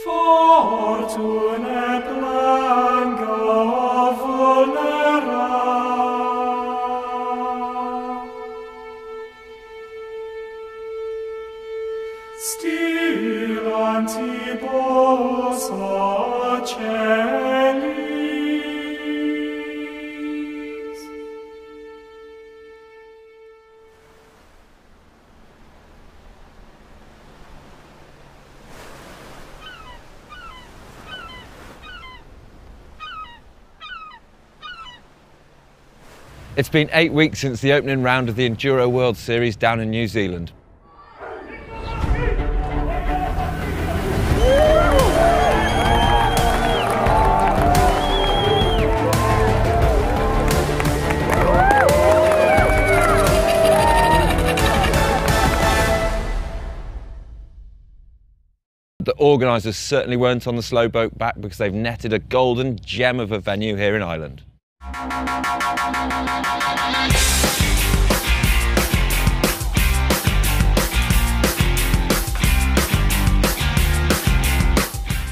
Fortune blanca vulnera, stilantibus ocellis. It's been 8 weeks since the opening round of the Enduro World Series down in New Zealand. The organisers certainly weren't on the slow boat back because they've netted a golden gem of a venue here in Ireland.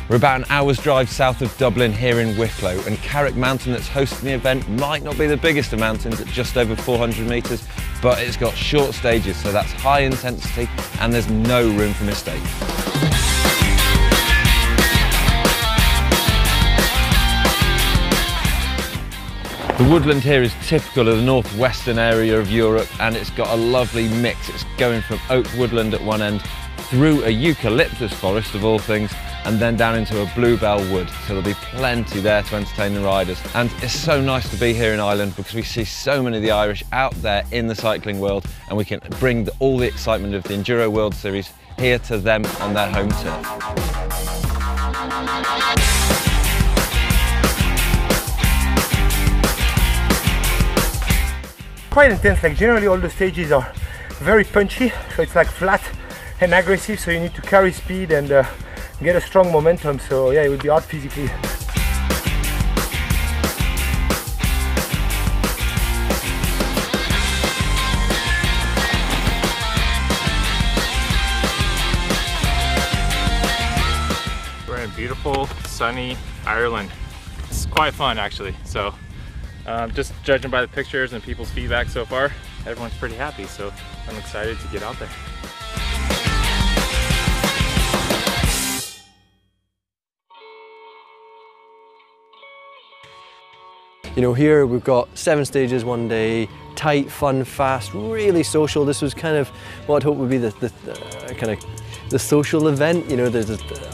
We're about an hour's drive south of Dublin here in Wicklow, and Carrick Mountain that's hosting the event might not be the biggest of mountains at just over 400 metres, but it's got short stages, so that's high intensity and there's no room for mistake. The woodland here is typical of the northwestern area of Europe, and it's got a lovely mix. It's going from oak woodland at one end through a eucalyptus forest of all things, and then down into a bluebell wood, so there'll be plenty there to entertain the riders. And it's so nice to be here in Ireland because we see so many of the Irish out there in the cycling world, and we can bring all the excitement of the Enduro World Series here to them on their home turf. Quite intense, like generally all the stages are very punchy, so it's like flat and aggressive, so you need to carry speed and get a strong momentum, so yeah, it would be hard physically. We're in beautiful, sunny Ireland. It's quite fun actually, so just judging by the pictures and people's feedback so far, everyone's pretty happy, so I'm excited to get out there. You know, here we've got 7 stages one day, tight, fun, fast, really social. This was kind of what I'd hope would be the social event. You know,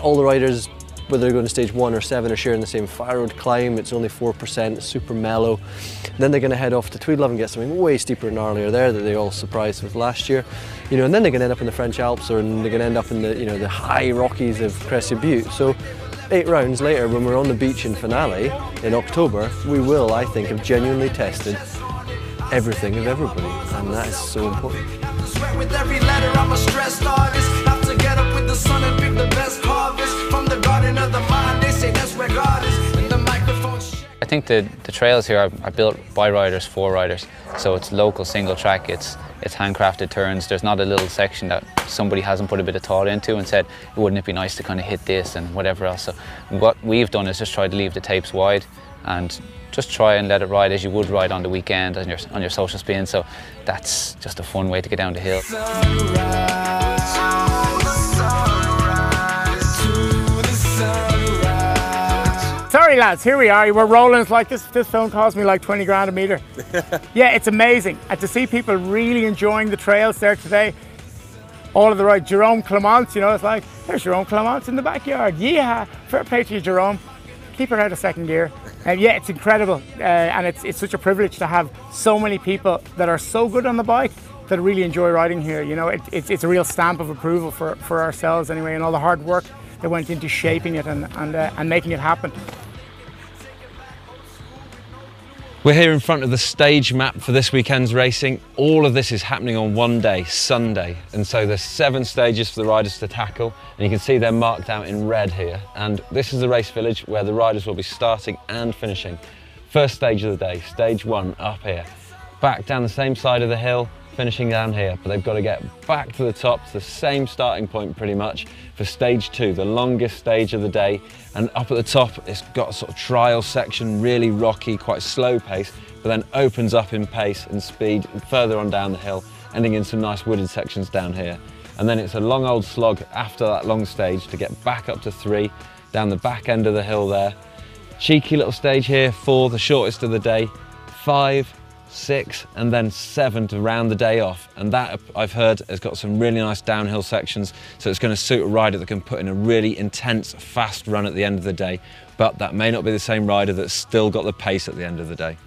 all the riders, whether they're going to stage 1 or 7, are sharing the same fire road climb. It's only 4%, it's super mellow. And then they're going to head off to Tweedlove and get something way steeper and gnarlier there that they all surprised with last year. You know, and then they're going to end up in the French Alps, or they're going to end up in the, you know, the high Rockies of Crested Butte. So 8 rounds later, when we're on the beach in finale in October, we will, I think, have genuinely tested everything of everybody, and that is so important. Sweat with every letter, I'm a stressed artist. Have to get up with the sun and pick the best harvest from the garden of the mind. They say that's where God is, and the microphone. I think the trails here are built by riders for riders, so it's local single track, it's handcrafted turns. There's not a little section that somebody hasn't put a bit of thought into and said, wouldn't it be nice to kind of hit this and whatever else. So what we've done is just try to leave the tapes wide and just try and let it ride as you would ride on the weekend on your social spin. So that's just a fun way to get down the hill. Sorry lads, here we are, we're rolling. It's like this film cost me like 20 grand a metre. Yeah, it's amazing. And to see people really enjoying the trails there today. All of the right, Jerome Clement, you know, it's like, there's Jerome Clement in the backyard. Yeah, fair play to you, Jerome. Keep it out of second gear. Yeah, it's incredible. And it's such a privilege to have so many people that are so good on the bike that really enjoy riding here. You know, it's a real stamp of approval for ourselves anyway, and all the hard work that went into shaping it and making it happen. We're here in front of the stage map for this weekend's racing. All of this is happening on one day, Sunday. And so there's 7 stages for the riders to tackle. And you can see they're marked out in red here. And this is the race village where the riders will be starting and finishing. First stage of the day, stage 1 up here. Back down the same side of the hill, finishing down here, but they've got to get back to the top, to the same starting point pretty much for stage 2, the longest stage of the day. And up at the top, it's got a sort of trial section, really rocky, quite slow pace, but then opens up in pace and speed further on down the hill, ending in some nice wooded sections down here. And then it's a long old slog after that long stage to get back up to 3, down the back end of the hill there. Cheeky little stage here, 4, the shortest of the day, 5, 6, and then 7 to round the day off. And that, I've heard, has got some really nice downhill sections, so it's going to suit a rider that can put in a really intense, fast run at the end of the day. But that may not be the same rider that's still got the pace at the end of the day.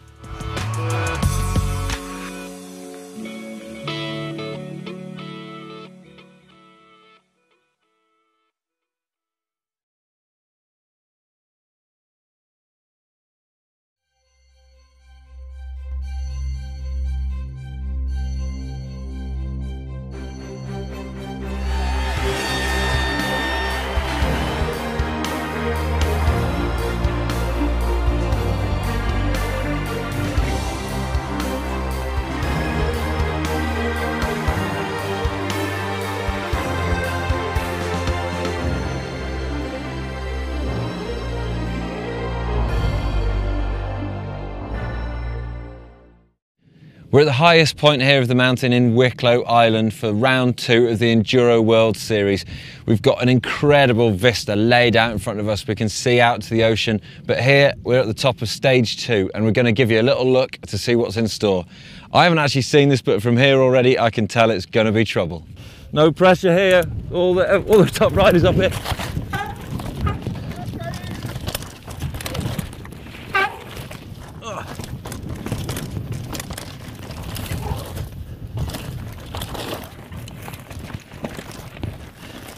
We're at the highest point here of the mountain in Wicklow Island for round 2 of the Enduro World Series. We've got an incredible vista laid out in front of us. We can see out to the ocean, but here we're at the top of stage 2 and we're going to give you a little look to see what's in store. I haven't actually seen this, but from here already I can tell it's going to be trouble. No pressure here, all the top riders up here.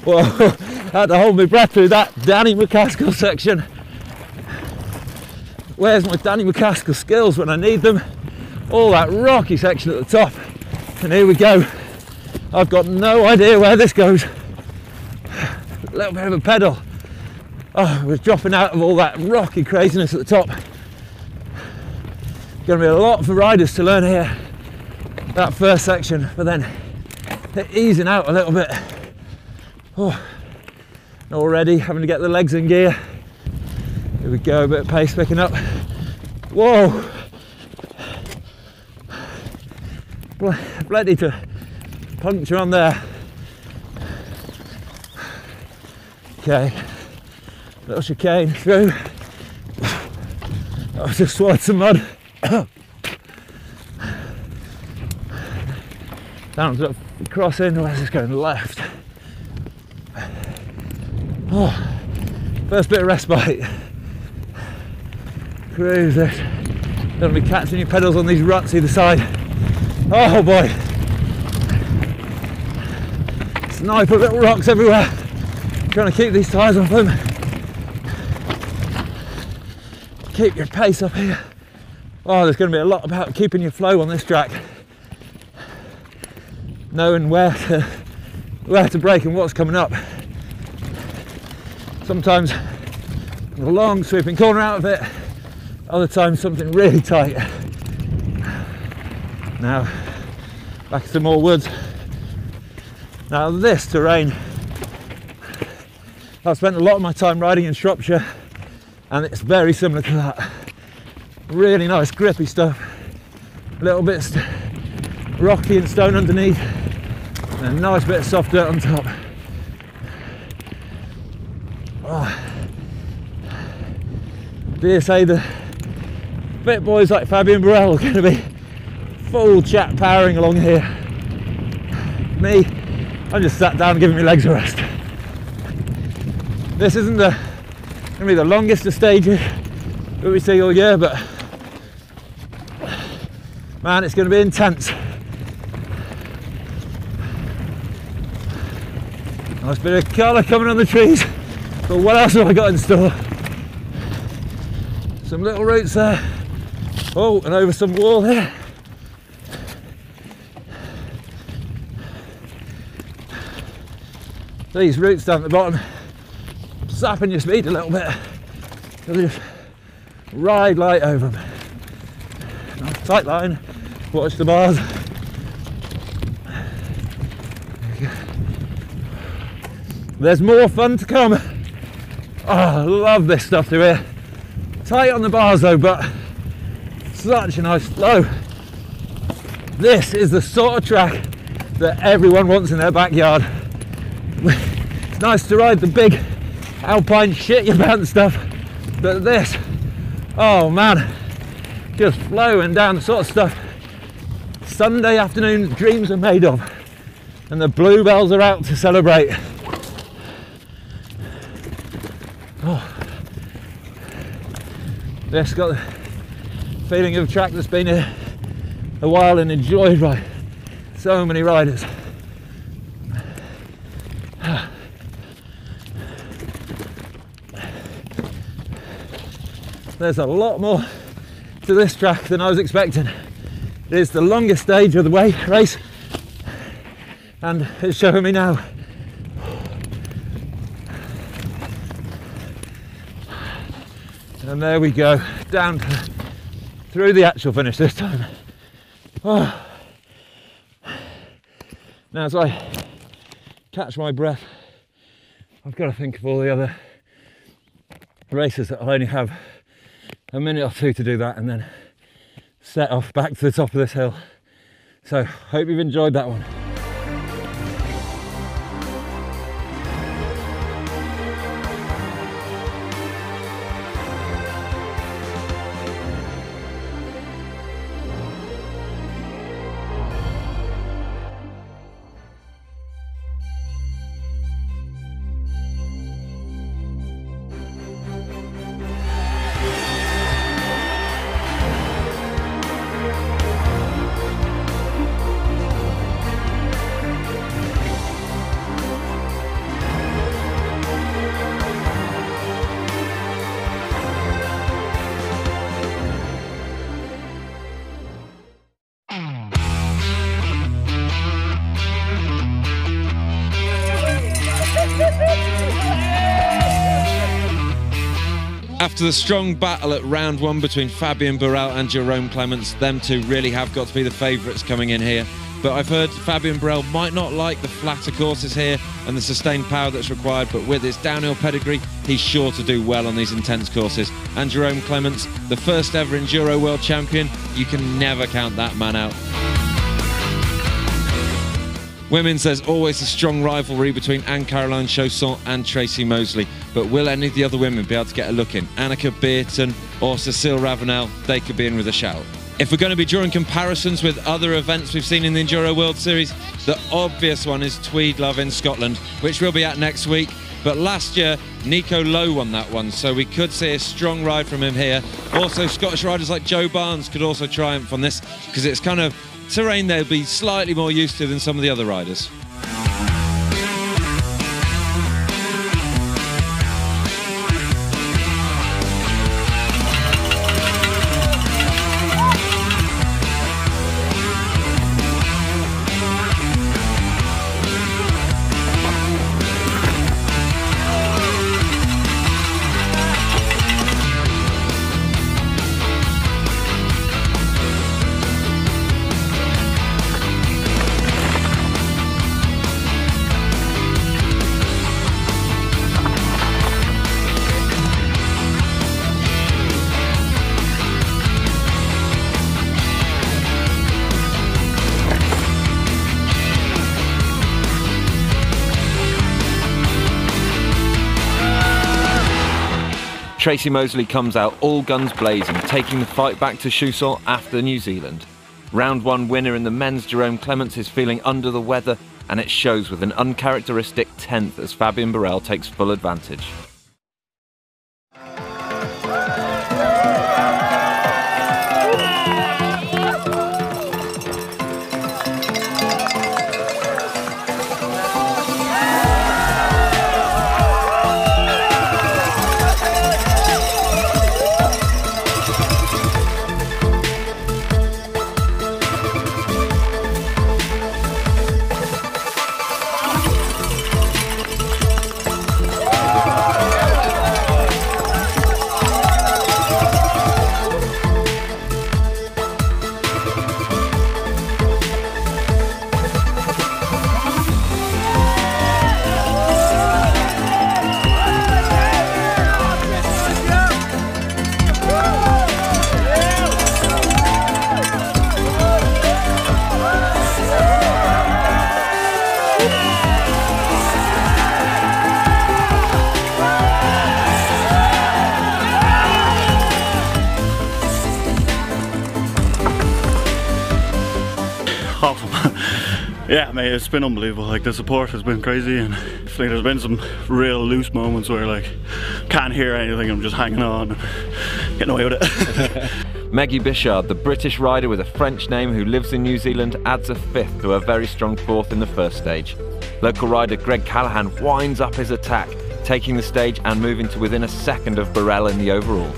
Well, I had to hold my breath through that Danny McCaskill section. Where's my Danny McCaskill skills when I need them? All that rocky section at the top. And here we go. I've got no idea where this goes. A little bit of a pedal. Oh, we're dropping out of all that rocky craziness at the top. Going to be a lot for riders to learn here. That first section, but then they're easing out a little bit. Oh, already having to get the legs in gear. Here we go, a bit of pace picking up. Whoa! Plenty to puncture on there. Okay, little chicane through. I've just swallowed some mud. Down to the crossing, where's this going? Left. Oh, first bit of respite. Cruise it. Don't want to be catching your pedals on these ruts either side. Oh boy. Sniper little rocks everywhere. Trying to keep these tyres off them. Keep your pace up here. Oh, there's going to be a lot about keeping your flow on this track. Knowing where to brake and what's coming up. Sometimes a long sweeping corner out of it, other times something really tight. Now, back to some more woods. Now this terrain, I've spent a lot of my time riding in Shropshire and it's very similar to that. Really nice grippy stuff, a little bit rocky and stone underneath, and a nice bit of soft dirt on top. Oh. Dare say the bit boys like Fabian Burrell are going to be full chat powering along here. Me, I'm just sat down giving my legs a rest. This isn't going to be the longest of stages that we see all year, but man, it's going to be intense. Nice bit of colour coming on the trees. But what else have I got in store? Some little roots there. Oh, and over some wall here. These roots down at the bottom, sapping your speed a little bit. You'll just ride light over them. Nice tight line, watch the bars. There's more fun to come. Oh, I love this stuff through here. Tight on the bars though, but such a nice flow. This is the sort of track that everyone wants in their backyard. It's nice to ride the big alpine shit you bounce stuff, but this, oh man, just flowing down, the sort of stuff Sunday afternoon dreams are made of, and the bluebells are out to celebrate. Oh. This got the feeling of a track that's been here a while and enjoyed by so many riders. There's a lot more to this track than I was expecting. It is the longest stage of the race, and it's showing me now. And there we go, down through the actual finish this time. Oh. Now as I catch my breath, I've got to think of all the other races that I'll only have a minute or two to do that and then set off back to the top of this hill. So hope you've enjoyed that one. After the strong battle at round one between Fabien Barel and Jerome Clements, them two really have got to be the favourites coming in here. But I've heard Fabien Barel might not like the flatter courses here and the sustained power that's required, but with his downhill pedigree, he's sure to do well on these intense courses. And Jerome Clements, the first ever Enduro World Champion, you can never count that man out. Women's, there's always a strong rivalry between Anne-Caroline Chausson and Tracy Mosley, but will any of the other women be able to get a look in? Annika Beerton or Cécile Ravenel, they could be in with a shout. If we're going to be drawing comparisons with other events we've seen in the Enduro World Series, the obvious one is Tweed Love in Scotland, which we'll be at next week. But last year, Nico Lowe won that one, so we could see a strong ride from him here. Also, Scottish riders like Joe Barnes could also triumph on this, because it's kind of terrain they'll be slightly more used to than some of the other riders. Tracy Mosley comes out all guns blazing, taking the fight back to Chausson after New Zealand. Round one winner in the men's, Jerome Clements, is feeling under the weather, and it shows with an uncharacteristic 10th as Fabien Barel takes full advantage. Yeah, mate, it's been unbelievable. Like, the support has been crazy, and like, there's been some real loose moments where like can't hear anything. I'm just hanging on and getting away with it. Maggie Bichard, the British rider with a French name who lives in New Zealand, adds a fifth to a very strong fourth in the first stage. Local rider Greg Callahan winds up his attack, taking the stage and moving to within a second of Burrell in the overall.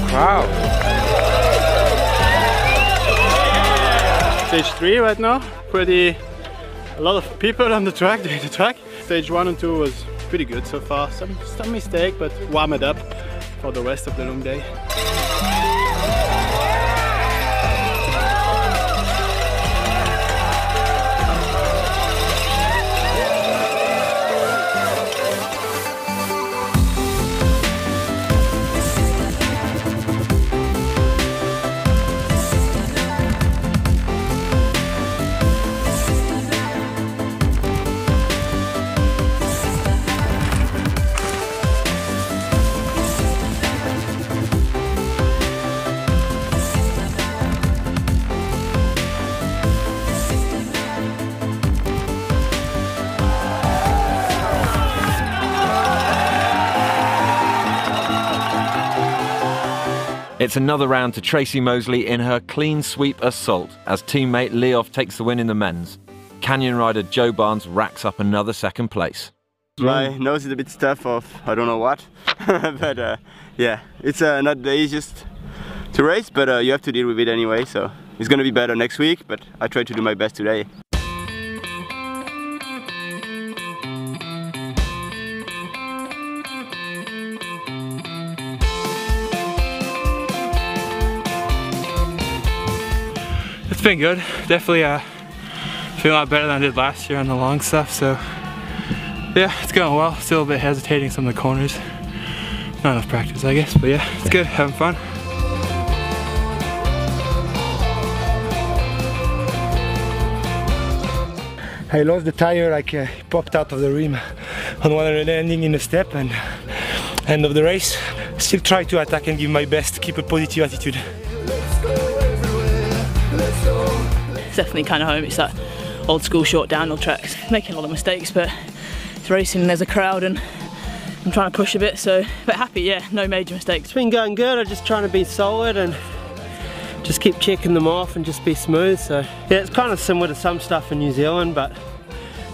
Wow. Stage 3 right now. A lot of people on the track doing the track. Stage 1 and 2 was pretty good so far. Some mistake, but warm it up for the rest of the long day. It's another round to Tracy Mosley in her clean sweep assault as teammate Leof takes the win in the men's. Canyon rider Joe Barnes racks up another second place. My nose is a bit stuff of I don't know what, but yeah, it's not the easiest to race, but you have to deal with it anyway, so it's gonna be better next week, but I try to do my best today. It's been good. Definitely feel a lot better than I did last year on the long stuff, so yeah, it's going well. Still a bit hesitating some of the corners. Not enough practice, I guess, but yeah, it's good, having fun. I lost the tire, like popped out of the rim on one of the landing in the step, and end of the race. Still try to attack and give my best, keep a positive attitude. It's definitely kind of home. It's that old school short downhill tracks. Making a lot of mistakes, but it's racing and there's a crowd and I'm trying to push a bit, so but happy, yeah, no major mistakes. It's been going good. I'm just trying to be solid and just keep checking them off and just be smooth. So yeah, it's kind of similar to some stuff in New Zealand, but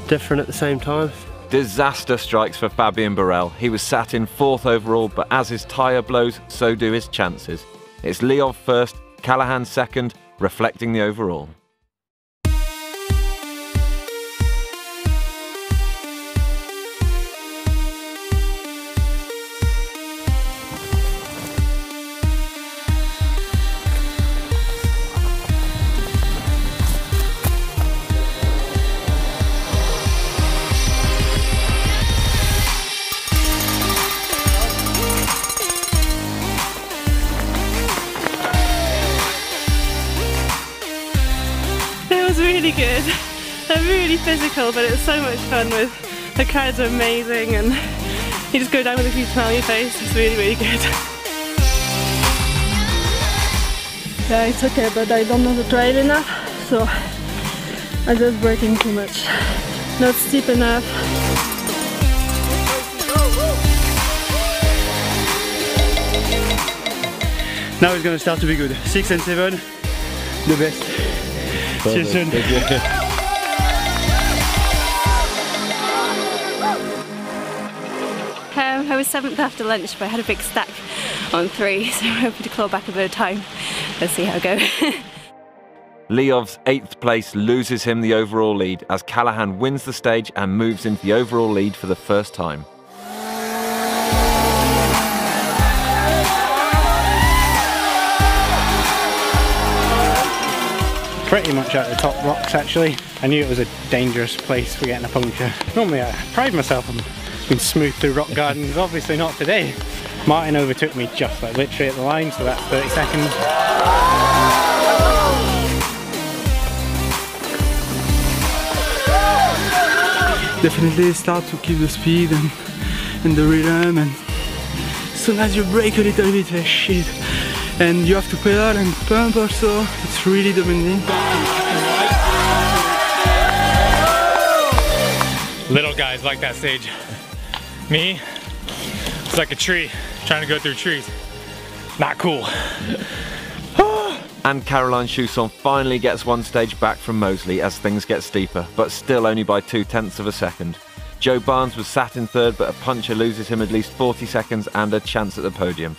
different at the same time. Disaster strikes for Fabian Burrell. He was sat in 4th overall, but as his tyre blows, so do his chances. It's Leov first, Callahan second, reflecting the overall. Really good. They're really physical, but it's so much fun. With the crowds are amazing, and you just go down with a huge smile on your face. It's really, really good. Yeah, it's okay, but I don't know the trail enough, so I'm just braking too much. Not steep enough. Now it's gonna start to be good. 6 and 7, the best. See you soon. I was 7th after lunch, but I had a big stack on 3, so I'm hoping to claw back a bit of time. Let's see how I go. Leov's 8th place loses him the overall lead as Callahan wins the stage and moves into the overall lead for the first time. Pretty much at the top rocks actually. I knew it was a dangerous place for getting a puncture. Normally I pride myself on being smooth through rock gardens, obviously not today. Martin overtook me just like literally at the line, so that's 30 seconds. Definitely start to keep the speed and the rhythm and soon as you brake a little bit, shit. And you have to pedal and pump also. It's really demanding. Little guys like that stage. Me, it's like a tree trying to go through trees. Not cool. And Caroline Chausson finally gets one stage back from Moseley as things get steeper, but still only by 0.2 of a second. Joe Barnes was sat in third, but a puncher loses him at least 40 seconds and a chance at the podium.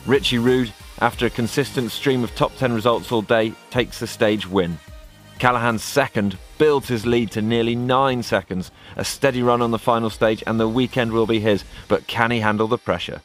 Richie Rude, after a consistent stream of top 10 results all day, takes the stage win. Callahan's second builds his lead to nearly 9 seconds. A steady run on the final stage and the weekend will be his, but can he handle the pressure?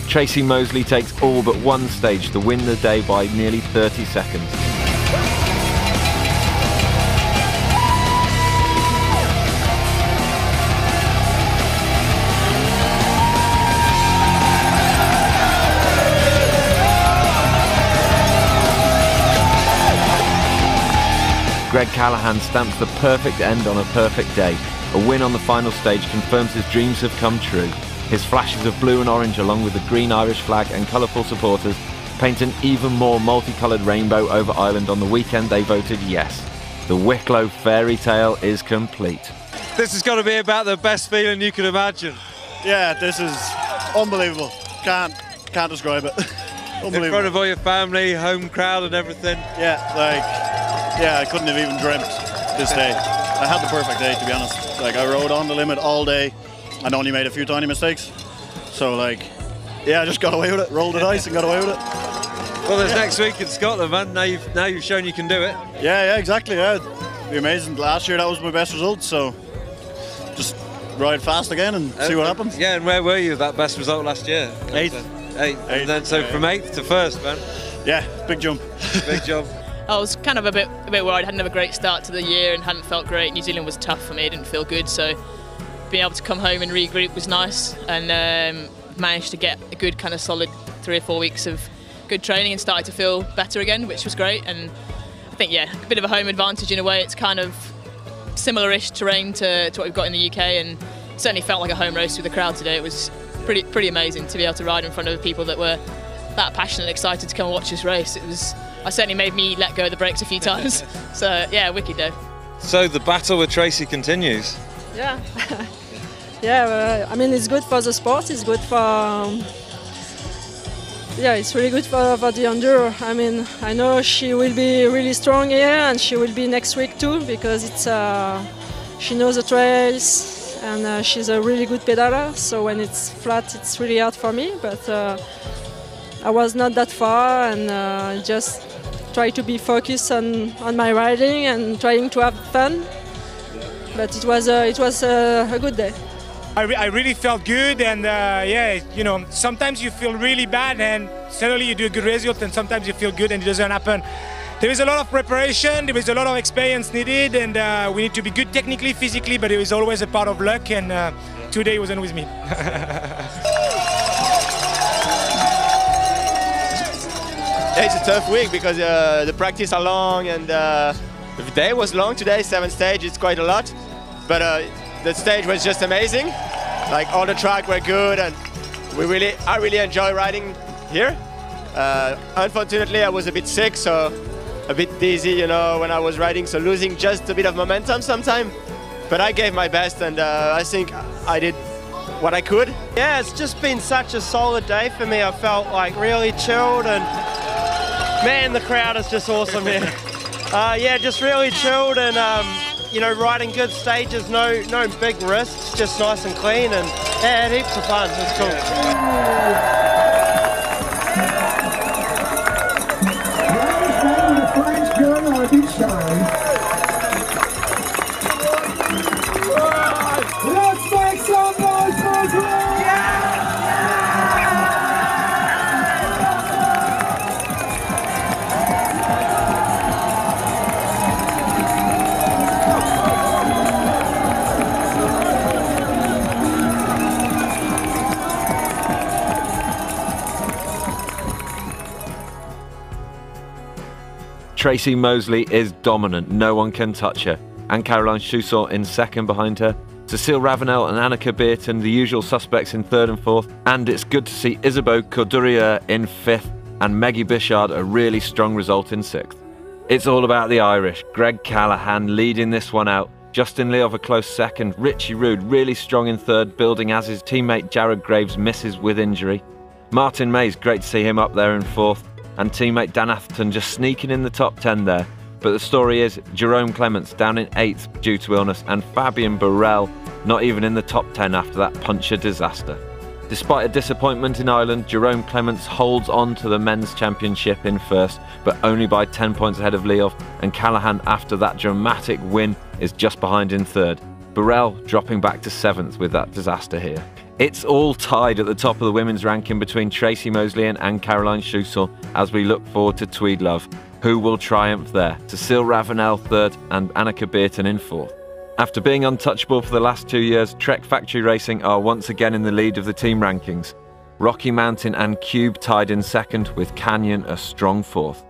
Tracy Moseley takes all but one stage to win the day by nearly 30 seconds. Greg Callahan stamps the perfect end on a perfect day. A win on the final stage confirms his dreams have come true. His flashes of blue and orange along with the green Irish flag and colourful supporters paint an even more multicoloured rainbow over Ireland on the weekend they voted yes. The Wicklow fairy tale is complete. This has got to be about the best feeling you can imagine. Yeah, this is unbelievable. Can't describe it. Unbelievable. In front of all your family, home crowd and everything. Yeah, I couldn't have even dreamt this day. I had the perfect day, to be honest. Like, I rode on the limit all day and only made a few tiny mistakes. So, like, yeah, I just got away with it, rolled the dice and got away with it. Well, there's next week in Scotland, man. Now you've shown you can do it. Yeah, exactly, yeah. It'd be amazing. Last year, that was my best result, so just ride fast again and see what happens. Yeah, and where were you that best result last year? Eighth. And then so from 8th to 1st, man. Yeah, big jump. Big jump. I was kind of a bit worried. I hadn't had a great start to the year and hadn't felt great. New Zealand was tough for me. It didn't feel good, so being able to come home and regroup was nice, and managed to get a good kind of solid 3 or 4 weeks of good training and started to feel better again, which was great. And I think, yeah, a bit of a home advantage in a way. It's kind of similar-ish terrain to what we've got in the UK, and certainly felt like a home race with the crowd today. It was pretty amazing to be able to ride in front of people that were that passionate and excited to come and watch this race. I certainly made me let go of the brakes a few times. So yeah, wicked day. So the battle with Tracy continues. Yeah. Yeah, I mean, it's good for the sport, it's good for... yeah, it's really good for the Enduro. I mean, I know she will be really strong here, and she will be next week too, because it's she knows the trails, and she's a really good pedaler, so when it's flat it's really hard for me, but I was not that far, and just try to be focused on my riding and trying to have fun. But it was a good day. I really felt good, and yeah, you know, sometimes you feel really bad and suddenly you do a good result, and sometimes you feel good and it doesn't happen. There is a lot of preparation, there is a lot of experience needed, and we need to be good technically, physically, but it is always a part of luck, and today wasn't with me. It's a tough week because the practice are long, and the day was long today, 7 stages, it's quite a lot. But the stage was just amazing. Like, all the track were good, and I really enjoy riding here. Unfortunately, I was a bit sick, so a bit dizzy, you know, when I was riding, so losing just a bit of momentum sometimes. But I gave my best, and I think I did what I could. Yeah, it's just been such a solid day for me. I felt like really chilled, and man, the crowd is just awesome here. Yeah, just really chilled, and you know, riding good stages, no big risks, just nice and clean, and yeah, had heaps of fun. It was cool. Let's make some noise for Greg! Tracy Moseley is dominant, no one can touch her. And Caroline Chousson in second behind her. Cecile Ravenel and Anneke Beerten, the usual suspects, in third and fourth. And it's good to see Isabeau Courdurier in fifth and Meggie Bichard a really strong result in sixth. It's all about the Irish. Greg Callahan leading this one out. Justin Leov a close second. Richie Rude really strong in third, building as his teammate Jared Graves misses with injury. Martin Mays, great to see him up there in fourth. And teammate Dan Atherton just sneaking in the top 10 there. But the story is Jerome Clements down in 8th due to illness, and Fabian Burrell not even in the top 10 after that puncher disaster. Despite a disappointment in Ireland, Jerome Clements holds on to the men's championship in first, but only by 10 points ahead of Leov, and Callahan, after that dramatic win, is just behind in third. Burrell dropping back to 7th with that disaster here. It's all tied at the top of the women's ranking between Tracy Moseley and Caroline Chousson as we look forward to Tweed Love. Who will triumph there? Cecile Ravenel third and Anneke Beerten in fourth. After being untouchable for the last 2 years, Trek Factory Racing are once again in the lead of the team rankings. Rocky Mountain and Cube tied in second, with Canyon a strong fourth.